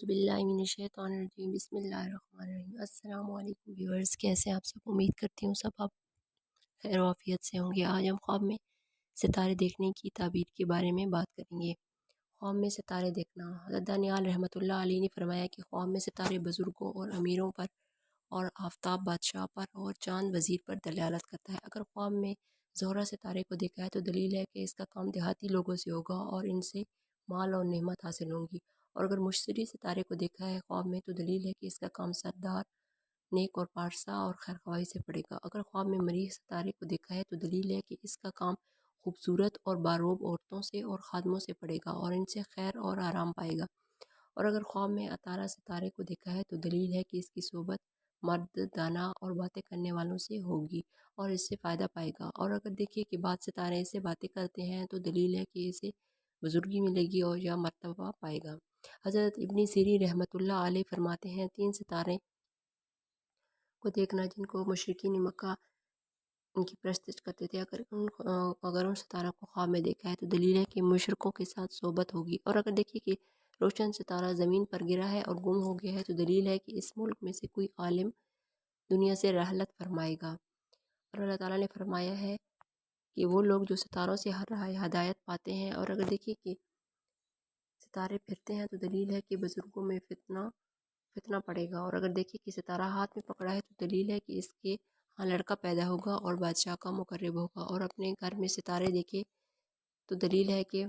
औज़ुबिल्लाहिमिनश्शैतानिर्रजीम बिस्मिल्लाहिर्रहमानिर्रहीम। अस्सलाम वालेकुम व्यूअर्स, कैसे हैं आप सब? उम्मीद करती हूँ सब आप खैर आफियत से होंगे। आज हम ख्वाब में सितारे देखने की ताबीर के बारे में बात करेंगे। ख्वाब में सितारे देखना। हज़रत दानियाल रहमतुल्लाह अलैह ने फरमाया कि ख्वाब में सितारे बुज़ुर्गों और अमीरों पर और आफ़ताब बादशाह पर और चाँद वज़ीर पर दलालत करता है। अगर ख्वाब में ज़ोहरा सितारे को देखा है तो दलील है कि इसका काम देहाती लोगों से होगा और इनसे माल और नेमत हासिल होंगी। और अगर मुश्तरी सितारे को देखा है ख्वाब में तो दलील है कि इसका काम सरदार, नेक और पारसा और खैरख्वाही से पड़ेगा। अगर ख्वाब में मरीख सितारे को देखा है तो दलील है कि इसका काम खूबसूरत और बारोब औरतों से और खादमों से पड़ेगा और इनसे खैर और आराम पाएगा। और अगर ख्वाब में अतारा सितारे को देखा है तो दलील है कि इसकी सोबत मर्द, दाना और बातें करने वालों से होगी और इससे फ़ायदा पाएगा। और अगर देखिए कि बाद सितारे इससे बातें करते हैं तो दलील है कि इसे बुजुर्गी मिलेगी और या मर्तबा पाएगा। हज़रत इब्न सीरी रहमतुल्लाह अलैह फरमाते हैं, 3 सितारे को देखना जिनको मुशरिकीन मक्का उनकी परस्तिश करते थे, अगर उन सितारों को ख्वाब में देखा है तो दलील है कि मुशरिकों के साथ सोबत होगी। और अगर देखिए कि रोशन सितारा ज़मीन पर गिरा है और गुम हो गया है तो दलील है कि इस मुल्क में से कोई आलिम दुनिया से रहलत फरमाएगा। और अल्लाह ताला ने फरमाया है कि वो लोग जो सितारों से हर राह हदायत पाते हैं। और अगर देखिए कि सितारे फिरते हैं तो दलील है कि बुज़ुर्गों में फितना पड़ेगा। और अगर देखिए कि सितारा हाथ में पकड़ा है तो दलील है कि इसके हाँ लड़का पैदा होगा और बादशाह का मुकर्रब होगा। और अपने घर में सितारे देखे तो दलील है कि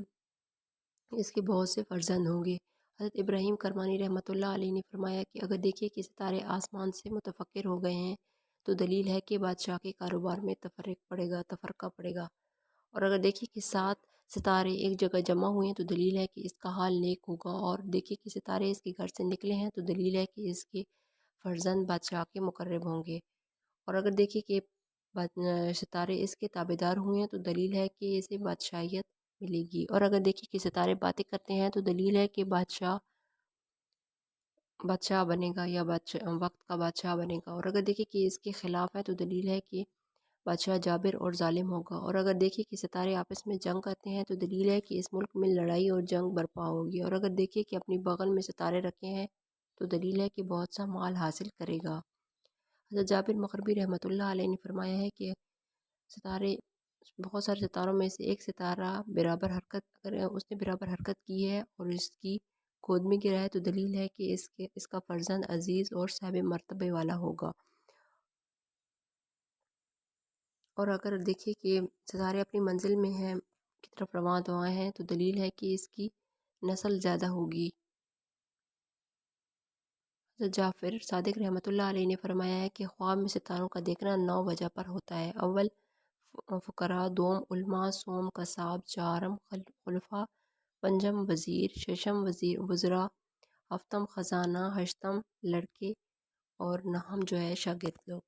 इसके बहुत से फर्जंद होंगे। हज़रत इब्राहीम करमानी रहमतुल्लाह अलैह ने फरमाया कि अगर देखिए कि सितारे आसमान से मुतफ़क्किर हो गए हैं तो दलील है कि बादशाह के कारोबार में तफ़रक़ा पड़ेगा। और अगर देखिए कि 7 सितारे एक जगह जमा हुए हैं तो दलील है कि इसका हाल नेक होगा। और देखिए कि सितारे इसके घर से निकले हैं तो दलील है कि इसके फर्जंद बादशाह के मुकर्रब होंगे। और अगर देखिए कि सितारे इसके ताबेदार हुए हैं तो दलील है कि इसे बादशाहियत मिलेगी। और अगर देखिए कि सितारे बातें करते हैं तो दलील है कि बादशाह बादशाह बनेगा या वक्त का बादशाह बनेगा। और अगर देखिए कि इसके ख़िलाफ़ है तो दलील है कि बादशाह जाबिर और ज़ालिम होगा। और अगर देखिए कि सितारे आपस में जंग करते हैं तो दलील है कि इस मुल्क में लड़ाई और जंग बर्पा होगी। और अगर देखिए कि अपनी बगल में सितारे रखे हैं तो दलील है कि बहुत सा माल हासिल करेगा। हज़रत जाबिर मग़रिबी रहमतुल्लाह अलैह ने फरमाया है कि सितारे बहुत सारे सितारों में से एक सितारा अगर उसने बराबर हरकत की है और इसकी गोद में गिरा है तो दलील है कि इसका फर्जंद अजीज़ और साहिब मर्तबे वाला होगा। और अगर देखिए कि सितारे अपनी मंजिल में हैं की तरफ रवाना हुआ हैं तो दलील है कि इसकी नस्ल ज़्यादा होगी। हज़रत जाफ़िर सादिक रहमतुल्लाह अलैह ने फरमाया है कि ख्वाब में सितारों का देखना 9 वजह पर होता है। अव्वल फ़ुक़रा, दोम उलमा, सोम कसाब, चारम खुलफ़ा, पंजम वज़ीर, शशम वज़रा, हफ्तम ख़ज़ाना, हश्तम लड़के और नहम जो है शागिर्द लोग।